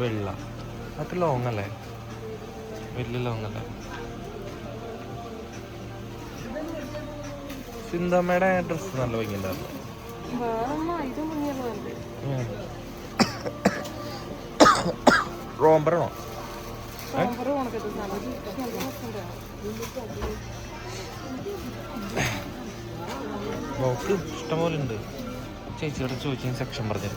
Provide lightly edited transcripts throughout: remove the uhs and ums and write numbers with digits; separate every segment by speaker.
Speaker 1: വെള്ള അത് ലോങ് അല്ലേ? വലിയ ലോങ് അല്ലേ? സിന്തമ്മയുടെ ഡ്രസ്സ് നല്ല ഭംഗിയുണ്ടായിരുന്നു. റോംബറാണോ? നോക്ക് ഇഷ്ടംപോലെ ഉണ്ട്. ചേച്ചിയോട് ചോദിച്ചു സെക്ഷൻ പറഞ്ഞു.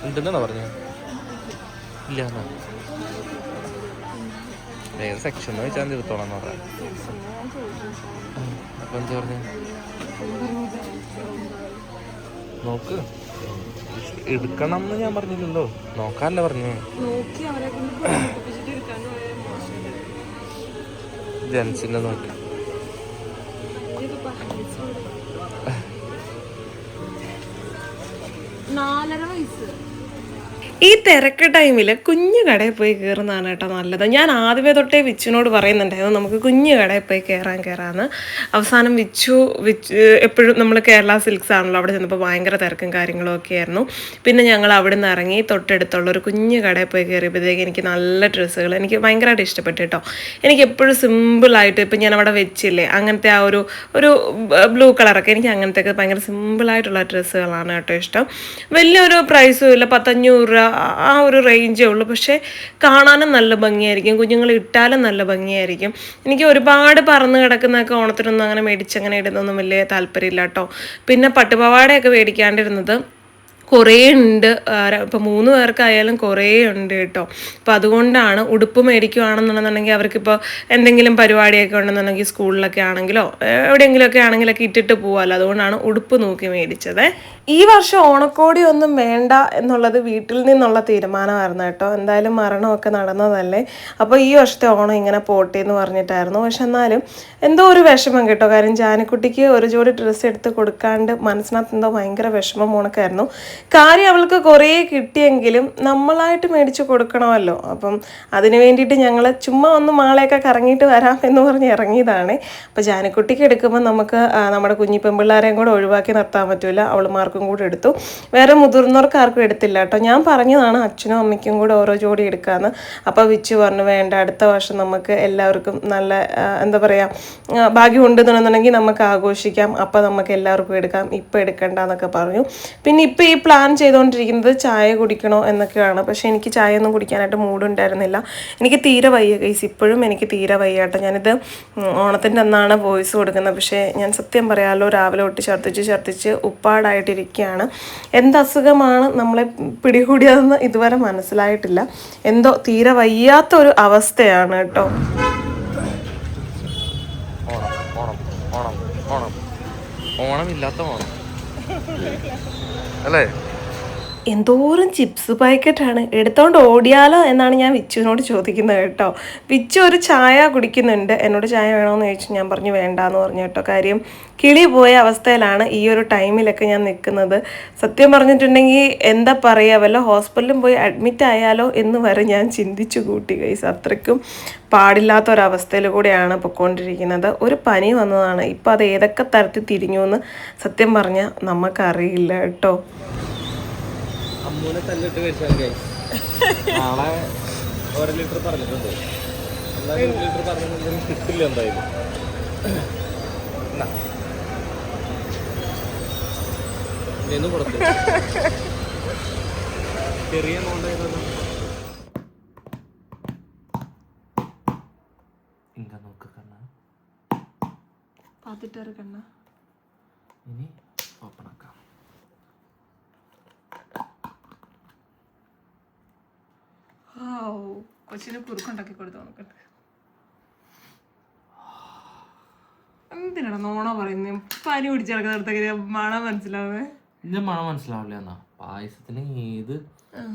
Speaker 1: ഉണ്ടെന്നാണോ പറഞ്ഞത്? ഇല്ല എന്നാ ഏത് സെക്ഷൻ എന്ന് വെച്ചാൽ തീർത്തോളാം എന്ന് പറയാം. അപ്പം എന്താ പറഞ്ഞു? നോക്ക് എടുക്കണം എന്ന് ഞാൻ പറഞ്ഞില്ലല്ലോ, നോക്കാനല്ലേ പറഞ്ഞു. ജെൻസിന്റെ നോക്കി
Speaker 2: ഈ തിരക്ക് ടൈമിൽ കുഞ്ഞു കടയിൽ പോയി കയറുന്നതാണ് കേട്ടോ നല്ലത്. ഞാൻ ആദ്യമേ തൊട്ടേ വിച്ചുവിനോട് പറയുന്നുണ്ടായിരുന്നു നമുക്ക് കുഞ്ഞു കടയിൽ പോയി കയറാമെന്ന്. അവസാനം വിച്ചു എപ്പോഴും നമ്മൾ കേരള സിൽക്സ് ആണല്ലോ, അവിടെ ചെന്നപ്പോൾ ഭയങ്കര തിരക്കും കാര്യങ്ങളും ഒക്കെ ആയിരുന്നു. പിന്നെ ഞങ്ങൾ അവിടെ നിന്ന് ഇറങ്ങി തൊട്ടടുത്തുള്ള ഒരു കുഞ്ഞു കടയിൽ പോയി കയറിയപ്പോഴത്തേക്ക് എനിക്ക് നല്ല ഡ്രസ്സുകൾ എനിക്ക് ഭയങ്കരമായിട്ട് ഇഷ്ടപ്പെട്ടു കേട്ടോ. എനിക്ക് എപ്പോഴും സിമ്പിളായിട്ട് ഇപ്പം ഞാൻ അവിടെ വെച്ചില്ലേ അങ്ങനത്തെ ആ ഒരു ബ്ലൂ കളറൊക്കെ എനിക്ക് അങ്ങനത്തെ ഒക്കെ ഭയങ്കര സിമ്പിളായിട്ടുള്ള ഡ്രസ്സുകളാണ് കേട്ടോ ഇഷ്ടം. വലിയൊരു പ്രൈസും ഇല്ല, 100-500 രൂപ ആ ഒരു റേഞ്ചേ ഉള്ളൂ. പക്ഷേ കാണാനും നല്ല ഭംഗിയായിരിക്കും, കുഞ്ഞുങ്ങൾ ഇട്ടാലും നല്ല ഭംഗിയായിരിക്കും. എനിക്ക് ഒരുപാട് പറന്ന് കിടക്കുന്നതൊക്കെ ഓണത്തിനൊന്നും അങ്ങനെ മേടിച്ചങ്ങനെ ഇടുന്നൊന്നും വലിയ താല്പര്യമില്ല കേട്ടോ. പിന്നെ പട്ടുപാവാടയൊക്കെ മേടിക്കാണ്ടിരുന്നത് കുറേ ഉണ്ട്. ഇപ്പോൾ 3 പേർക്കായാലും കുറേ ഉണ്ട് കേട്ടോ. അപ്പോൾ അതുകൊണ്ടാണ് ഉടുപ്പ് മേടിക്കുകയാണെന്നുണ്ടെന്നുണ്ടെങ്കിൽ അവർക്കിപ്പോൾ എന്തെങ്കിലും പരിപാടിയൊക്കെ ഉണ്ടെന്നുണ്ടെങ്കിൽ സ്കൂളിലൊക്കെ ആണെങ്കിലോ എവിടെയെങ്കിലുമൊക്കെ ആണെങ്കിലൊക്കെ ഇട്ടിട്ട് പോകാമല്ലോ, അതുകൊണ്ടാണ് ഉടുപ്പ് നോക്കി മേടിച്ചത്. ഈ വർഷം ഓണക്കോടി ഒന്നും വേണ്ട എന്നുള്ളത് വീട്ടിൽ നിന്നുള്ള തീരുമാനമായിരുന്നു കേട്ടോ. എന്തായാലും മരണമൊക്കെ നടന്നതല്ലേ, അപ്പോൾ ഈ വർഷത്തെ ഓണം ഇങ്ങനെ പോട്ടെ എന്ന് പറഞ്ഞിട്ടായിരുന്നു. പക്ഷെ എന്നാലും എന്തോ ഒരു വിഷമം കേട്ടോ. കാര്യം ജാനിക്കുട്ടിക്ക് ഒരു ജോഡി ഡ്രസ്സ് എടുത്ത് കൊടുക്കാണ്ട് മനസ്സിനകത്ത് എന്തോ ഭയങ്കര വിഷമം ഉണക്കായിരുന്നു. കാര്യം അവൾക്ക് കുറേ കിട്ടിയെങ്കിലും നമ്മളായിട്ട് മേടിച്ച് കൊടുക്കണമല്ലോ. അപ്പം അതിന് വേണ്ടിയിട്ട് ഞങ്ങൾ ചുമ്മാ ഒന്ന് മാളയൊക്കെ കറങ്ങിയിട്ട് വരാം എന്ന് പറഞ്ഞ് ഇറങ്ങിയതാണ്. അപ്പോൾ ജാനിക്കുട്ടിക്ക് എടുക്കുമ്പോൾ നമുക്ക് നമ്മുടെ കുഞ്ഞി പെൺപിള്ളേരെയും കൂടെ ഒഴിവാക്കി നിർത്താൻ പറ്റില്ല, അവളുമാർക്കും കൂടെ എടുത്തു. വേറെ മുതിർന്നവർക്ക് ആർക്കും എടുത്തില്ല കേട്ടോ. ഞാൻ പറഞ്ഞതാണ് അച്ഛനും അമ്മയ്ക്കും കൂടെ ഓരോ ജോഡി എടുക്കാമെന്ന്. അപ്പോൾ വിച്ചു പറഞ്ഞു വേണ്ട, അടുത്ത വർഷം നമുക്ക് എല്ലാവർക്കും നല്ല എന്താ പറയുക ഭാഗ്യം ഉണ്ടെന്നുണ്ടെന്നുണ്ടെങ്കിൽ നമുക്ക് ആഘോഷിക്കാം, അപ്പോൾ നമുക്ക് എല്ലാവർക്കും എടുക്കാം, ഇപ്പം എടുക്കണ്ട എന്നൊക്കെ പറഞ്ഞു. പിന്നെ ഇപ്പം ഈ പ്ലാൻ ചെയ്തുകൊണ്ടിരിക്കുന്നത് ചായ കുടിക്കണോ എന്നൊക്കെയാണ്. പക്ഷേ എനിക്ക് ചായ ഒന്നും കുടിക്കാനായിട്ട് മൂടുണ്ടായിരുന്നില്ല. എനിക്ക് തീരെ വയ്യ ഗൈസ്, ഇപ്പോഴും എനിക്ക് തീരെ വയ്യ കേട്ടോ. ഞാനിത് ഓണത്തിൻ്റെ അന്നാണ് വോയിസ് കൊടുക്കുന്നത്. പക്ഷേ ഞാൻ സത്യം പറയാമല്ലോ, രാവിലെ തൊട്ട് ഛർദ്ദിച്ച് ഉപ്പാടായിട്ടിരിക്കുകയാണ്. എന്തസുഖമാണ് നമ്മളെ പിടികൂടിയതെന്ന് ഇതുവരെ മനസ്സിലായിട്ടില്ല. എന്തോ തീരെ വയ്യാത്തൊരു അവസ്ഥയാണ് കേട്ടോ.
Speaker 1: ഓണമില്ലാത്ത ഓണം അല്ലേ?
Speaker 2: എന്തോരം ചിപ്സ് പാക്കറ്റാണ്, എടുത്തോണ്ട് ഓടിയാലോ എന്നാണ് ഞാൻ വിച്ചുവിനോട് ചോദിക്കുന്നത് കേട്ടോ. വിച്ചു ഒരു ചായ കുടിക്കുന്നുണ്ട്, എന്നോട് ചായ വേണമെന്ന് ചോദിച്ചു. ഞാൻ പറഞ്ഞു വേണ്ടാന്ന് പറഞ്ഞു കേട്ടോ. കാര്യം കിളി പോയ അവസ്ഥയിലാണ് ഈ ഒരു ടൈമിലൊക്കെ ഞാൻ നിൽക്കുന്നത്. സത്യം പറഞ്ഞിട്ടുണ്ടെങ്കിൽ എന്താ പറയുക, വല്ല ഹോസ്പിറ്റലിലും പോയി അഡ്മിറ്റ് ആയാലോ എന്ന് വരെ ഞാൻ ചിന്തിച്ചു കൂട്ടി ഗൈസ്. അത്രയ്ക്കും പാടില്ലാത്തൊരവസ്ഥയിൽ കൂടെയാണ് പൊയ്ക്കൊണ്ടിരിക്കുന്നത്. ഒരു പനി വന്നതാണ്, ഇപ്പം അത് ഏതൊക്കെ തരത്തിൽ തിരിഞ്ഞു എന്ന് സത്യം പറഞ്ഞാൽ നമുക്കറിയില്ല കേട്ടോ.
Speaker 1: അമ്മൂനെ തല്ലിട്ട് കഴിച്ചാൽ നാളെ 1 ലിറ്റർ പറഞ്ഞിട്ടുണ്ട്. 1 ലിറ്റർ പറഞ്ഞിട്ടുണ്ടെങ്കിൽ കിട്ടില്ല എന്തായാലും. ഇന്ന് പുറത്ത് ചെറിയ എമൗണ്ട് ഇങ്ങനെ നോക്ക് കണ്ണ
Speaker 2: പാത്തിട്ടാറ് കണ്ണ.
Speaker 1: ഇനി ഓപ്പൺ ആക്കാം.
Speaker 2: കൊച്ചിന് കുറുക്കുണ്ടാക്കി കൊടുത്തു നോക്കട്ടെ. എന്തിനാണ് നോണ പറയുന്നത്? പനി പിടിച്ച് നടക്കുന്നിടത്തേക്ക് മണം മനസ്സിലാവേ.
Speaker 1: ഇതിന്റെ മണം മനസ്സിലാവില്ല എന്നാ പായസത്തിന് ഏത്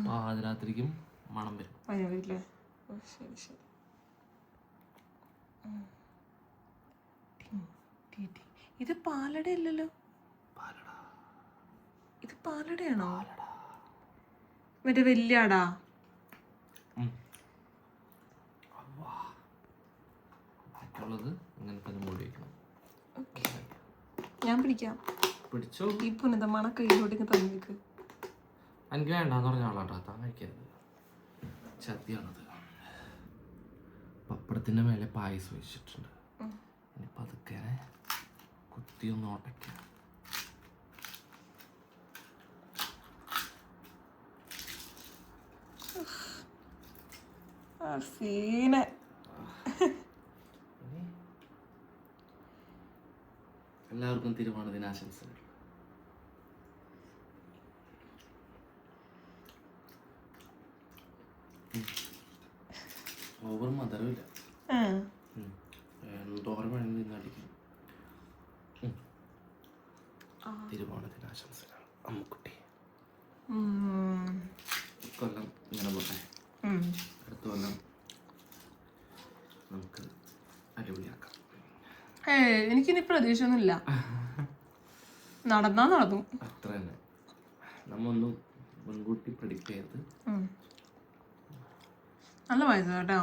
Speaker 1: പാതിരാത്രിക്കും മണം വരും.
Speaker 2: പനി വരില്ലേ? ശരി ശരി. ഇത് പാലട അല്ലല്ലോ. ഇത് പാലടയാണോ? മറ്റേ വലിയ അടാ.
Speaker 1: ബാക്കിയുള്ളത് അങ്ങനെ തന്നെ മൂടി വയ്ക്കണം.
Speaker 2: ഞാൻ പിടിക്കാം.
Speaker 1: പിടിച്ചോ.
Speaker 2: ഈ പുനിതമാണ് കയ്യിലോട്ട് തന്നിക്ക്.
Speaker 1: എനിക്ക് വേണ്ടാന്ന് പറഞ്ഞ ആളാട്ടോ, താൻ കഴിക്കരുത്, ചതിയാണത്. പപ്പടത്തിൻ്റെ മേലെ പായസം വെച്ചിട്ടുണ്ട്. ഇനി പതുക്കെ കുത്തിയൊന്ന് ഓട്ടയ്ക്കാം. എല്ലാവർക്കും തിരുവോണ ദിനാശംസകൾ. ഓവർ മധുരമില്ല, എന്തോരം വേണമെങ്കിൽ തിന്നടിക്കും. തിരുവോണ ദിനാശംസകൾ അമ്മുക്കുട്ടി. കൊല്ലം ഇങ്ങനെ പോട്ടെ, അടുത്ത കൊല്ലം നമുക്ക് അടിപൊളിയാക്കാം.
Speaker 2: എനിക്കിനി പ്രതീക്ഷയൊന്നുമില്ല, നടന്നാ നടന്നു,
Speaker 1: അത്ര തന്നെ. നമ്മൊന്നും മുൻകൂട്ടി പ്രഡിക്റ്റ് ചെയ്ത്.
Speaker 2: നല്ല പായസം കേട്ടോ.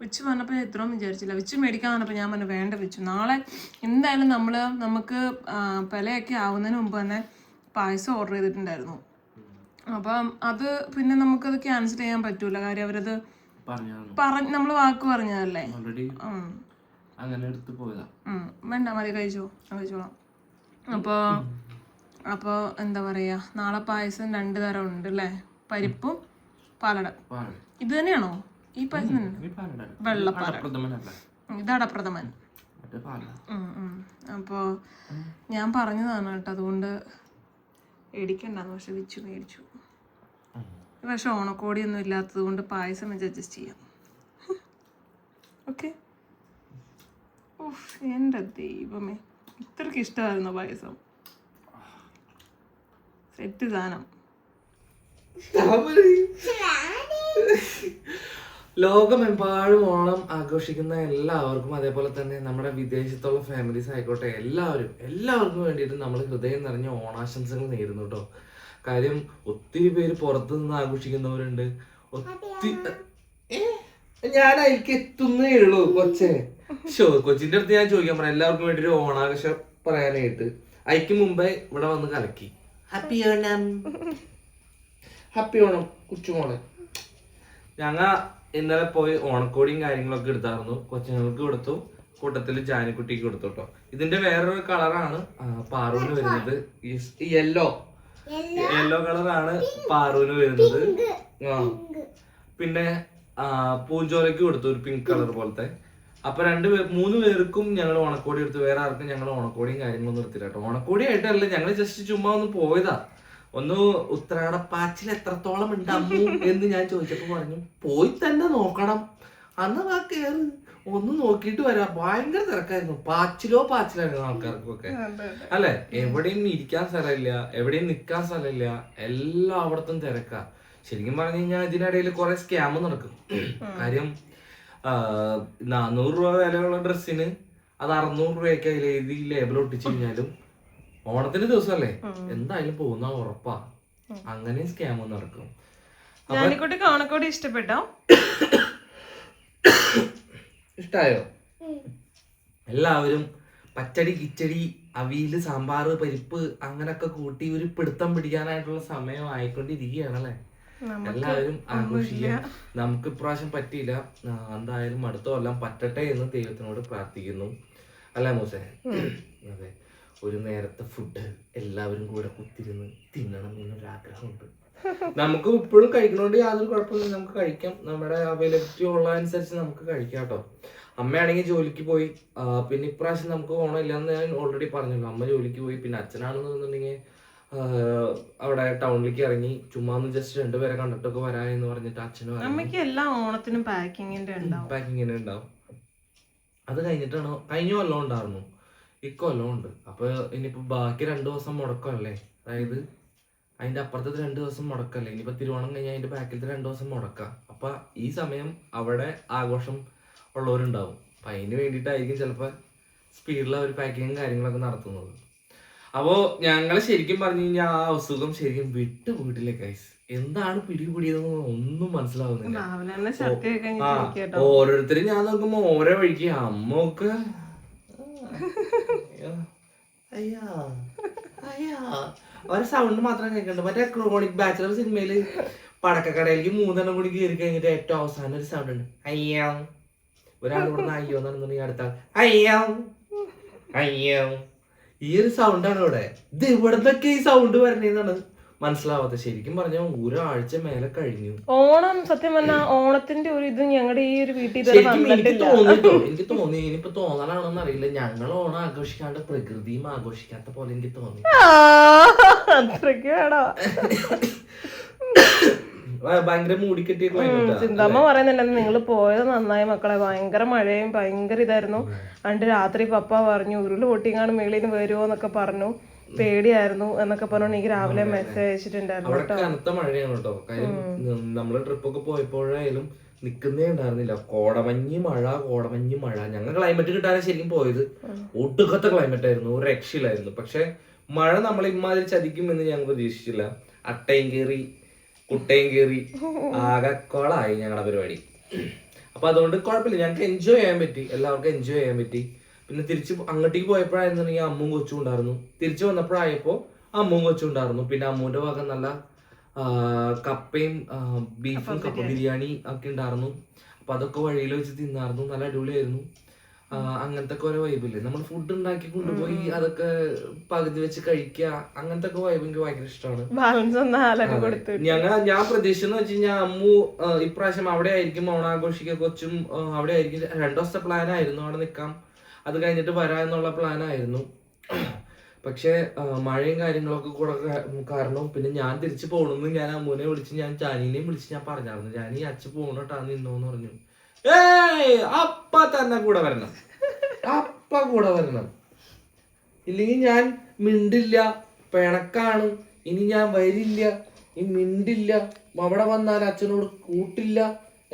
Speaker 2: വിച്ച് പറഞ്ഞപ്പോൾ ഇത്രയും വിചാരിച്ചില്ല. വിച്ച് മേടിക്കാൻ പറഞ്ഞപ്പോൾ ഞാൻ പറഞ്ഞു വേണ്ട വിച്ചു, നാളെ എന്തായാലും നമുക്ക് പലയൊക്കെ ആവുന്നതിന് മുമ്പ് തന്നെ പായസം ഓർഡർ ചെയ്തിട്ടുണ്ടായിരുന്നു. അപ്പം അത് പിന്നെ നമുക്കത് ക്യാൻസൽ ചെയ്യാൻ പറ്റൂല, കാര്യം അവരത് നമ്മൾ വാക്ക് പറഞ്ഞതല്ലേ. വേണ്ട മതി, കഴിച്ചോളാം. അപ്പോൾ എന്താ പറയാ, നാളെ പായസം 2 തരം ഉണ്ട് അല്ലേ, പരിപ്പും പാലട. ഇത് തന്നെയാണോ ഈ പായസം? വെള്ളപ്പാലട, ഇത് അടപ്രഥമൻ. അപ്പോൾ ഞാൻ പറഞ്ഞതാണ് കേട്ടോ, അതുകൊണ്ട് മേടിക്കണ്ടെന്ന്. പക്ഷെ വിച്ചു മേടിച്ചു. പക്ഷെ ഓണക്കോടിയൊന്നും ഇല്ലാത്തത് കൊണ്ട് പായസം വെച്ച് അഡ്ജസ്റ്റ് ചെയ്യാം. ഓക്കെ. എൻ്റെ ദൈവമേ, ഇത്രയ്ക്ക് ഇഷ്ടമായിരുന്നു പായസം. സെറ്റ് സാധനം.
Speaker 1: ലോകമെമ്പാടും ഓണം ആഘോഷിക്കുന്ന എല്ലാവർക്കും, അതേപോലെ തന്നെ നമ്മുടെ വിദേശത്തുള്ള ഫാമിലീസ് ആയിക്കോട്ടെ, എല്ലാവർക്കും വേണ്ടിയിട്ട് നമ്മൾ ഹൃദയം നിറഞ്ഞ ഓണാശംസകൾ നേരുന്നു കേട്ടോ. കാര്യം ഒത്തിരി പേര് പുറത്തു നിന്ന് ആഘോഷിക്കുന്നവരുണ്ട്. ഞാൻ അതിലേക്ക് എത്തുന്നേ ഉള്ളൂ കൊച്ചെ. കൊച്ചിന്റെ അടുത്ത് ഞാൻ ചോദിക്കാൻ പറയാം, എല്ലാവർക്കും വേണ്ടി ഒരു ഓണാഘോഷം പറയാനായിട്ട്. അതിക്ക് മുമ്പേ ഇവിടെ വന്ന് കലക്കി. ഹാപ്പി ഓണം, ഹാപ്പി ഓണം കുച്ചുമോളെ. ഞങ്ങ ഇന്നലെ പോയി ഓണക്കോടിയും കാര്യങ്ങളൊക്കെ എടുത്തായിരുന്നു. കൊച്ചുങ്ങൾക്ക് കൊടുത്തു, കൂട്ടത്തിൽ ജാനിക്കുട്ടിക്ക് കൊടുത്തു കേട്ടോ. ഇതിന്റെ വേറൊരു കളറാണ് പാറുവിന് വരുന്നത്, യെല്ലോ കളറാണ് പാറുവിന് വരുന്നത്. പിന്നെ പൂഞ്ചോലയ്ക്ക് കൊടുത്തു ഒരു പിങ്ക് കളർ പോലത്തെ. അപ്പൊ 3 പേർക്കും ഞങ്ങൾ ഓണക്കോടി എടുത്തു. വേറെ ആർക്കും ഞങ്ങൾ ഓണക്കോടിയും കാര്യങ്ങളൊന്നും എടുത്തില്ല കേട്ടോ. ഓണക്കോടി ആയിട്ടല്ല, ഞങ്ങൾ ജസ്റ്റ് ചുമ്മാ ഒന്ന് പോയതാ. ഒന്ന് ഉത്രാടപ്പാച്ചിൽ എത്രത്തോളം ഉണ്ടാമു എന്ന് ഞാൻ ചോദിച്ചപ്പോ പറഞ്ഞു, പോയി തന്നെ നോക്കണം, അന്ന് വാ കയറി ഒന്ന് നോക്കിയിട്ട് വരാം. ഭയങ്കര തിരക്കായിരുന്നു, പാച്ചിലായിരുന്നു ആൾക്കാർക്കൊക്കെ അല്ലെ. എവിടെയും ഇരിക്കാൻ സ്ഥലമില്ല, എവിടെയും നിൽക്കാൻ സ്ഥലമില്ല, എല്ലായിടത്തും തിരക്കാ. ശരിക്കും പറഞ്ഞു കഴിഞ്ഞാൽ ഇതിനിടയിൽ കുറെ സ്കാം നടക്കും. കാര്യം 400 രൂപ വിലയുള്ള ഡ്രസ്സിന് അത് 600 രൂപയൊക്കെ അതിൽ എഴുതി ലേബൽ ഒട്ടിച്ചു കഴിഞ്ഞാലും ഓണത്തിന്റെ ദിവസമല്ലേ എന്തായാലും പോകുന്ന ഉറപ്പാ. അങ്ങനെ സ്കാം നടക്കും.
Speaker 2: ഓണക്കോടി ഇഷ്ടപ്പെട്ടോ?
Speaker 1: ഇഷ്ടായോ? എല്ലാവരും പച്ചടി, കിച്ചടി, അവിയല്, സാമ്പാറ്, പരിപ്പ് അങ്ങനൊക്കെ കൂട്ടി ഒരു പിടുത്തം പിടിക്കാനായിട്ടുള്ള സമയം ആയിക്കൊണ്ടിരിക്കുകയാണല്ലേ. എല്ലാവരും ആഘോഷിക്കുക. നമുക്ക് ഇപ്രാവശ്യം പറ്റിയില്ല, എന്തായാലും അടുത്ത കൊല്ലം പറ്റട്ടെ എന്ന് ദൈവത്തിനോട് പ്രാർത്ഥിക്കുന്നു. അല്ല മൂസേ? അതെ, ഒരു നേരത്തെ ഫുഡ് എല്ലാവരും കൂടെ കുത്തിരുന്ന് തിന്നണം എന്നൊരാഗ്രഹമുണ്ട്. നമുക്ക് ഇപ്പോഴും കഴിക്കണോണ്ട് യാതൊരു കുഴപ്പമില്ല, നമുക്ക് കഴിക്കാം. നമ്മുടെ അവൈലബിലിറ്റി ഉള്ള അനുസരിച്ച് നമുക്ക് കഴിക്കാം കേട്ടോ. അമ്മയാണെങ്കിൽ ജോലിക്ക് പോയി. പിന്നെ ഇപ്രാവശ്യം നമുക്ക് ഓണം ഇല്ലാന്ന് ഞാൻ ഓൾറെഡി പറഞ്ഞല്ലോ. അമ്മ ജോലിക്ക് പോയി. പിന്നെ അച്ഛനാണെന്നുണ്ടെങ്കിൽ അവിടെ ടൗണിലേക്ക് ഇറങ്ങി ചുമ്മാ ഒന്ന് ജസ്റ്റ് 2 പേരെ കണ്ടിട്ടൊക്കെ വരാന്ന് പറഞ്ഞിട്ട് അച്ഛനും
Speaker 2: അമ്മയ്ക്ക് എല്ലാ ഓണത്തിനും പാക്കിങ്ങിന്റെ
Speaker 1: ഉണ്ടാവും. അത് കഴിഞ്ഞിട്ടാണോ കഴിഞ്ഞ കൊല്ലം ഉണ്ടായിരുന്നു, ഇക്കൊല്ലം ഉണ്ട്. അപ്പൊ ഇനിയിപ്പോ ബാക്കി 2 ദിവസം മുടക്കമല്ലേ, അതായത് അതിന്റെ അപ്പുറത്തെ 2 ദിവസം മുടക്കല്ലേ. ഇനിയിപ്പോ തിരുവോണം കഴിഞ്ഞാൽ അതിന്റെ ബാക്കിലത്തെ 2 ദിവസം മുടക്കാം. അപ്പൊ ഈ സമയം അവിടെ ആഘോഷം ഉള്ളവരുണ്ടാവും. അപ്പൊ അതിന് വേണ്ടിയിട്ടായിരിക്കും ചിലപ്പോൾ സ്പീഡിൽ ഒരു പാക്കിങ്ങും കാര്യങ്ങളൊക്കെ നടത്തുന്നത്. അപ്പോൾ ഞങ്ങൾ ശരിക്കും പറഞ്ഞു കഴിഞ്ഞാൽ ആ അസുഖം ശരിക്കും വിട്ടുപോയിട്ടില്ല ഗൈസ്. എന്താണ് പിടിപിടിയതെന്ന് ഒന്നും മനസ്സിലാവുന്നില്ല.
Speaker 2: രാവിലെ തന്നെ ഛർദിയൊക്കെ
Speaker 1: ആ
Speaker 2: കഴിഞ്ഞിട്ട് കേട്ടോ.
Speaker 1: ഓരോരുത്തരും ഞാൻ നോക്കുമ്പോ ഓരോ വഴിക്ക് അമ്മൊക്കെ അയ്യാ അയ്യാ ഒരു സൗണ്ട് മാത്രം കേൾക്കണ്ട. മറ്റേ ക്രോണിക് ബാച്ചലർ സിനിമയില് പടക്കക്കടയിലേക്ക് 3 കൂടി കയറി കഴിഞ്ഞിട്ട് ഏറ്റവും അവസാനം ഒരു സൗണ്ട് ഉണ്ട്, അയ്യോ. ഒരാൾ ഇവിടെ അയ്യോ എന്നാണെന്നുണ്ടെങ്കിൽ അടുത്ത അയ്യോ അയ്യോ. ഈ ഒരു സൗണ്ടാണ് ഇവിടെ. ഇത് ഇവിടത്തൊക്കെ ഈ സൗണ്ട് വരണേന്നാണ് മനസ്സിലാവാത്തത്. ശരിക്കും പറഞ്ഞാൽ ഒരാഴ്ച മേലെ കഴിഞ്ഞു
Speaker 2: ഓണം. സത്യം പറഞ്ഞാൽ ഓണത്തിന്റെ ഒരു ഇത് ഞങ്ങളുടെ ഈ ഒരു വീട്ടിൽ
Speaker 1: ശരിക്കും എനിക്ക് തോന്നി ഇനിയിപ്പോ തോന്നലാണോന്ന് അറിയില്ല, ഞങ്ങൾ ഓണം ആഘോഷിക്കാണ്ട് പ്രകൃതിയും ആഘോഷിക്കാത്ത പോലെ എനിക്ക് തോന്നി.
Speaker 2: അത്രയ്ക്ക് വേണോ?
Speaker 1: ഭയങ്കര മൂടിക്കെട്ടിയ
Speaker 2: ചിന്തമ്മ പറയുന്നുണ്ടായിരുന്നു നിങ്ങൾ പോയത് നന്നായി മക്കളെ, ഭയങ്കര മഴയും ഭയങ്കര ഇതായിരുന്നു. അണ്ട് രാത്രി പപ്പ പറഞ്ഞു ഉരുള് പൊട്ടിങ്ങാണ് മേളിൽ നിന്ന് വരുമോ എന്നൊക്കെ പറഞ്ഞു, പേടിയായിരുന്നു എന്നൊക്കെ പറഞ്ഞു. എനിക്ക് രാവിലെ മെസ്സേജ് അയച്ചിട്ടുണ്ടായിരുന്നു
Speaker 1: അവിടെ കനത്ത മഴയാണ് കേട്ടോ. കാര്യം നമ്മള് ട്രിപ്പൊക്കെ പോയപ്പോഴായാലും നിക്കുന്നേ ഉണ്ടായിരുന്നില്ല. കോടമഞ്ഞ് മഴ. ഞങ്ങൾ ക്ലൈമറ്റ് കിട്ടാതെ ശരിക്കും പോയത്. ഒടുക്കത്തെ ക്ലൈമറ്റ് ആയിരുന്നു, ഒരു രക്ഷയിലായിരുന്നു. പക്ഷെ മഴ നമ്മൾ ഇമാതിരി ചതിക്കും എന്ന് ഞങ്ങൾ പ്രതീക്ഷിച്ചില്ല. അട്ടയും കയറി കുട്ടയും കയറി ആകക്കോളായി ഞങ്ങളുടെ പരിപാടി. അപ്പൊ അതുകൊണ്ട് കുഴപ്പമില്ല, ഞങ്ങൾക്ക് എൻജോയ് ചെയ്യാൻ പറ്റി, എല്ലാവർക്കും എൻജോയ് ചെയ്യാൻ പറ്റി. പിന്നെ തിരിച്ച് അങ്ങോട്ടേക്ക് പോയപ്പോഴായിരുന്നുണ്ടെങ്കിൽ അമ്മും കൊച്ചും ഉണ്ടായിരുന്നു. തിരിച്ചു വന്നപ്പോഴായപ്പോ അമ്മും കൊച്ചും ഉണ്ടായിരുന്നു. പിന്നെ അമ്മുവിന്റെ ഭാഗം നല്ല കപ്പയും ബീഫും കപ്പ ബിരിയാണി ഒക്കെ ഉണ്ടായിരുന്നു. അപ്പൊ അതൊക്കെ വഴിയിൽ വെച്ച് തിന്നായിരുന്നു, നല്ല അടിപൊളിയായിരുന്നു. അങ്ങനത്തെ ഓരോ വൈബില്ലേ, നമ്മൾ ഫുഡ് ഉണ്ടാക്കി കൊണ്ടുപോയി അതൊക്കെ പകുതി വെച്ച് കഴിക്കുക, അങ്ങനത്തെ ഒക്കെ വൈബ് എനിക്ക് ഭയങ്കര ഇഷ്ടമാണ്. ഞാൻ പ്രതീക്ഷിച്ചെന്ന് വെച്ച് കഴിഞ്ഞാൽ അമ്മു ഇപ്രാവശ്യം അവിടെ ആയിരിക്കും ഓണാഘോഷിക്കുക, കൊച്ചും അവിടെ ആയിരിക്കും. 2 ദിവസത്തെ പ്ലാൻ ആയിരുന്നു അവിടെ നിൽക്കാം, അത് കഴിഞ്ഞിട്ട് വരാന്നുള്ള പ്ലാൻ ആയിരുന്നു. പക്ഷെ മഴയും കാര്യങ്ങളൊക്കെ കൂടെ കാരണം പിന്നെ ഞാൻ തിരിച്ചു പോകണമെന്ന് ഞാൻ അമ്മൂനെ വിളിച്ച് ഞാൻ ജാനീനെയും വിളിച്ച് ഞാൻ പറഞ്ഞായിരുന്നു, ജാനി അച്ഛ പോകണോട്ടാ നിന്നോന്ന് പറഞ്ഞു. അപ്പ തന്നെ കൂടെ വരണം, ഇല്ലെങ്കിൽ ഞാൻ മിണ്ടില്ല, പിണക്കാണ്, ഇനി ഞാൻ വരില്ല, ഇനി മിണ്ടില്ല, അവിടെ വന്നാൽ അച്ഛനോട് കൂട്ടില്ല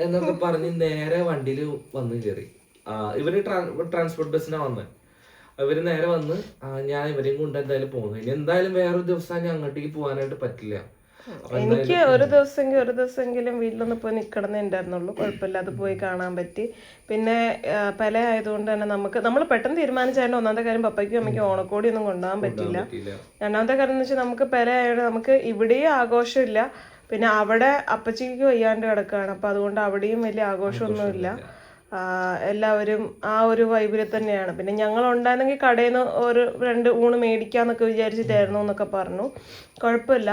Speaker 1: എന്നൊക്കെ പറഞ്ഞ് നേരെ വണ്ടിയിൽ വന്ന് കയറി. ഇവര് ട്രാൻസ്പോർട്ട് ബസ്സിനാ വന്നത്. ഇവര് നേരെ വന്ന് ഞാൻ ഇവരെയും കൊണ്ട് എന്തായാലും പോകുന്നു. ഇനി എന്തായാലും വേറൊരു ദിവസം ഞാൻ അങ്ങോട്ടേക്ക് പോകാനായിട്ട് പറ്റില്ല.
Speaker 2: എനിക്ക് ഒരു ദിവസമെങ്കിലും വീട്ടിലൊന്ന് പോയി നിൽക്കണമെന്നേ ഉണ്ടായിരുന്നുള്ളൂ. കുഴപ്പമില്ല, അത് പോയി കാണാൻ പറ്റി. പിന്നെ പല ആയതുകൊണ്ട് തന്നെ നമ്മൾ പെട്ടെന്ന് തീരുമാനിച്ചായിരുന്നു. ഒന്നാമത്തെ കാര്യം പപ്പയ്ക്കും അമ്മയ്ക്കും ഓണക്കോടി ഒന്നും കൊണ്ടുപോകാൻ പറ്റില്ല. രണ്ടാമത്തെ കാര്യം എന്ന് വെച്ചാൽ നമുക്ക് പല ആയതുകൊണ്ട് നമുക്ക് ഇവിടെയും ആഘോഷമില്ല, പിന്നെ അവിടെ അപ്പച്ചിക്ക് വയ്യാണ്ട് കിടക്കുകയാണ്. അപ്പം അതുകൊണ്ട് അവിടെയും വലിയ ആഘോഷമൊന്നുമില്ല. എല്ലാവരും ആ ഒരു വൈബിൽ തന്നെയാണ്. പിന്നെ ഞങ്ങൾ ഉണ്ടായിരുന്നെങ്കിൽ കടയിൽ നിന്ന് ഒരു 2 ഊണ് മേടിക്കാന്നൊക്കെ വിചാരിച്ചിട്ടായിരുന്നു എന്നൊക്കെ പറഞ്ഞു. കുഴപ്പമില്ല.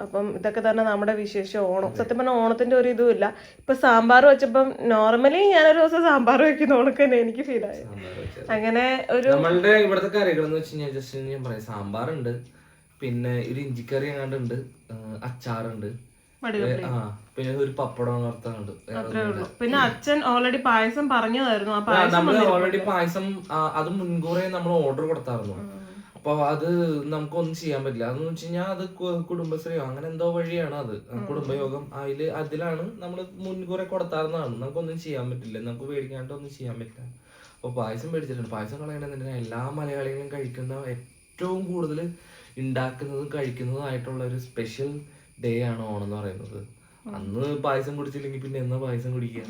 Speaker 2: അപ്പം ഇതൊക്കെ തന്നെ നമ്മുടെ വിശേഷം ഓണം. സത്യം പറഞ്ഞാൽ ഓണത്തിന്റെ ഒരു ഇതും ഇല്ല. ഇപ്പൊ സാമ്പാർ വെച്ചപ്പം നോർമലി ഞാനൊരു ദിവസം സാമ്പാർ വെക്കുന്ന ഓണക്ക് തന്നെ എനിക്ക് ഫീൽ ആയി. അങ്ങനെ ഒരു
Speaker 1: നമ്മളുടെ ഇവിടുത്തെ കറികൾ എന്ന് വെച്ച് കഴിഞ്ഞാൽ ജസ്റ്റ് ഞാൻ പറയാം, സാമ്പാറുണ്ട്, പിന്നെ ഒരു ഇഞ്ചിക്കറി എങ്ങാണ്ടുണ്ട്, അച്ചാറുണ്ട്, പിന്നെ ഒരു പപ്പടം വറുത്തുണ്ട്.
Speaker 2: പിന്നെ അച്ഛൻ ഓൾറെഡി പായസം പറഞ്ഞതായിരുന്നു.
Speaker 1: നമ്മള് ഓൾറെഡി പായസം അത് മുൻകൂറെ നമ്മൾ ഓർഡർ കൊടുത്തായിരുന്നു. അപ്പൊ അത് നമുക്കൊന്നും ചെയ്യാൻ പറ്റില്ല. അതെന്ന് വെച്ച് കഴിഞ്ഞാൽ അത് കുടുംബശ്രീയോ അങ്ങനെ എന്തോ വഴിയാണ്, അത് കുടുംബയോഗം അതിലാണ് നമ്മൾ മുൻകൂറെ കൊടുത്താറുന്നതാണ്. നമുക്കൊന്നും ചെയ്യാൻ പറ്റില്ല, നമുക്ക് പേടിക്കാണ്ടൊന്നും ചെയ്യാൻ പറ്റില്ല. അപ്പൊ പായസം മേടിച്ചിട്ടുണ്ട്. പായസം കളയണമെന്നുണ്ടെങ്കിൽ എല്ലാ മലയാളികളും കഴിക്കുന്ന ഏറ്റവും കൂടുതൽ ഉണ്ടാക്കുന്നതും കഴിക്കുന്നതുമായിട്ടുള്ള ഒരു സ്പെഷ്യൽ ഡേ ആണ് ഓണം എന്ന് പറയുന്നത്. അന്ന് പായസം കുടിച്ചില്ലെങ്കിൽ പിന്നെ എന്നാ പായസം കുടിക്കുക?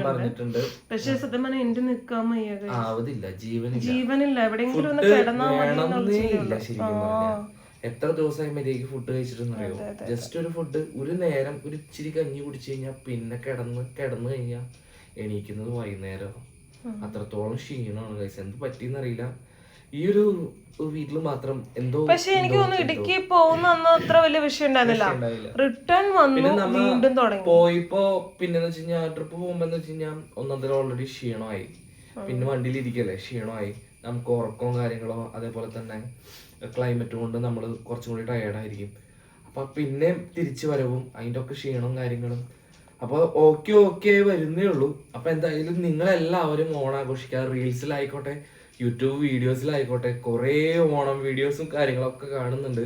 Speaker 1: പറഞ്ഞിട്ടുണ്ട്.
Speaker 2: പക്ഷെ സത്യം പറഞ്ഞാൽ എന്റെ നിക്കാൻ
Speaker 1: ആവതില്ല,
Speaker 2: ജീവനില്ല. എവിടെയെങ്കിലും
Speaker 1: ഇല്ല ശരിക്കും പറഞ്ഞാൽ. എത്ര ദിവസമായി മര്യാദയ്ക്ക് ഫുഡ് കഴിച്ചിട്ടെന്നറിയോ? ജസ്റ്റ് ഒരു ഫുഡ്, ഒരു നേരം ഒരു ഇച്ചിരി കഞ്ഞി കുടിച്ചു കഴിഞ്ഞാൽ പിന്നെ കിടന്നു കഴിഞ്ഞാൽ എണീക്കുന്നത് വൈകുന്നേരം. അത്രത്തോളം ക്ഷീണമാണ് കഴിച്ചത്. എന്ത് പറ്റിയെന്നറിയില്ല. ഈ ഒരു വീട്ടില് മാത്രം എന്തോ.
Speaker 2: പക്ഷെ എനിക്ക് തോന്നുന്നു ഇടുക്കി പോകുന്ന അന്ന് അത്ര വലിയ വിഷയം ഉണ്ടായിരുന്നില്ല. റിട്ടേൺ വന്നു വീണ്ടും തുടങ്ങി
Speaker 1: പോയിപ്പോ. പിന്നെന്ന് വെച്ച് കഴിഞ്ഞാൽ ട്രിപ്പ് പോകുമ്പോ വെച്ച് കഴിഞ്ഞാൽ ഒന്നാമത്തെ ഓൾറെഡി ക്ഷീണമായി, പിന്നെ വണ്ടിയിൽ ഇരിക്കല്ലേ ക്ഷീണമായി, നമുക്ക് ഉറക്കവും കാര്യങ്ങളോ അതേപോലെ തന്നെ ക്ലൈമറ്റ് കൊണ്ട് നമ്മൾ കുറച്ചും കൂടി ടയേർഡായിരിക്കും. അപ്പൊ പിന്നെ തിരിച്ചു വരവും അതിൻ്റെ ഒക്കെ ക്ഷീണവും കാര്യങ്ങളും. അപ്പൊ ഓക്കെ വരുന്നേ ഉള്ളൂ. അപ്പൊ എന്തായാലും നിങ്ങളെല്ലാവരും ഓണാഘോഷിക്കുക. റീൽസിലായിക്കോട്ടെ, യൂട്യൂബ് വീഡിയോസിലായിക്കോട്ടെ, കുറേ ഓണം വീഡിയോസും കാര്യങ്ങളൊക്കെ കാണുന്നുണ്ട്.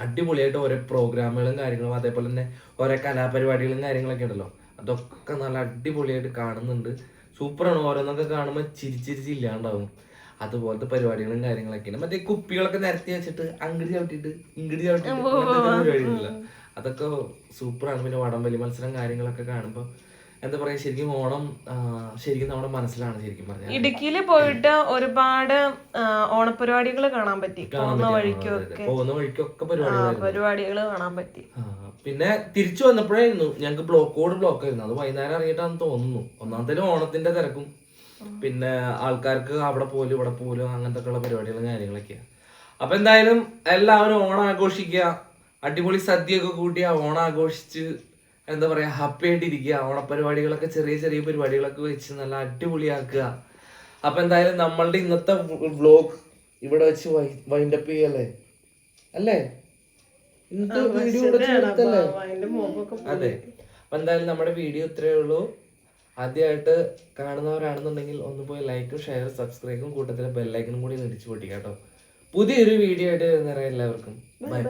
Speaker 1: അടിപൊളിയായിട്ട് ഓരോ പ്രോഗ്രാമുകളും കാര്യങ്ങളും അതേപോലെ തന്നെ ഓരോ കലാപരിപാടികളും കാര്യങ്ങളൊക്കെ ഉണ്ടല്ലോ, അതൊക്കെ നല്ല അടിപൊളിയായിട്ട് കാണുന്നുണ്ട്. സൂപ്പറാണ്. ഓരോന്നൊക്കെ കാണുമ്പോൾ ചിരിച്ചിരിച്ചില്ലാണ്ടാവും. അതുപോലത്തെ പരിപാടികളും കാര്യങ്ങളൊക്കെയാണ്. മറ്റേ കുപ്പികളൊക്കെ നിരത്തി വെച്ചിട്ട് അങ്ങടി ചവിട്ടിട്ട് ഇങ്ങടി ചവിട്ടിട്ട് അങ്ങനത്തെ പരിപാടികളില്ല, അതൊക്കെ സൂപ്പറാണ്. പിന്നെ വടംവലി മത്സരം കാര്യങ്ങളൊക്കെ കാണുമ്പോൾ എന്താ പറയാ, ശരിക്കും ഓണം ശരിക്കും നമ്മുടെ മനസ്സിലാണ് ശരിക്കും പറഞ്ഞാൽ.
Speaker 2: ഇടുക്കിയില് പോയിട്ട് ഒരുപാട് ഓണപരിപാടികൾ കാണാൻ പറ്റി. പോകുന്ന
Speaker 1: വഴിക്കൊക്കെ
Speaker 2: പരിപാടികൾ കാണാൻ പറ്റി.
Speaker 1: പിന്നെ തിരിച്ചു വന്നപ്പോഴായിരുന്നു ഞങ്ങൾക്ക് ബ്ലോക്ക് ആയിരുന്നു. അത് വൈകുന്നേരം ഇറങ്ങിയിട്ടാന്ന് തോന്നുന്നു. ഒന്നാമത്തേലും ഓണത്തിന്റെ തിരക്കും, പിന്നെ ആൾക്കാർക്ക് അവിടെ പോലും ഇവിടെ പോലും അങ്ങനത്തെ ഉള്ള പരിപാടികളും കാര്യങ്ങളൊക്കെയാണ്. അപ്പൊ എന്തായാലും എല്ലാവരും ഓണം ആഘോഷിക്കുക, അടിപൊളി സദ്യയൊക്കെ കൂട്ടി ആ ഓണം ആഘോഷിച്ച് എന്താ പറയാ ഹാപ്പി ആയിട്ടിരിക്കുക. ഓണപരിപാടികളൊക്കെ ചെറിയ ചെറിയ പരിപാടികളൊക്കെ വെച്ച് നല്ല അടിപൊളിയാക്കുക. അപ്പൊ എന്തായാലും നമ്മളുടെ ഇന്നത്തെ വ്ലോഗ് ഇവിടെ വെച്ച് വൈൻഡപ്പ് ചെയ്യല്ലേ അല്ലേ? ഇന്നത്തെ വീഡിയോ എടുത്തല്ലേ? അതെ. അപ്പൊ എന്തായാലും നമ്മുടെ വീഡിയോ ഇത്രയേ ഉള്ളൂ. ആദ്യമായിട്ട് കാണുന്നവരാണെന്നുണ്ടെങ്കിൽ ഒന്ന് പോയി ലൈക്കും ഷെയറും സബ്സ്ക്രൈബും കൂട്ടത്തിലെ ബെല്ലൈക്കനും കൂടി ഇടിച്ചു പൊട്ടിക്കാം കേട്ടോ. പുതിയൊരു വീഡിയോ ആയിട്ട് വരുന്നവരെ എല്ലാവർക്കും ബൈ.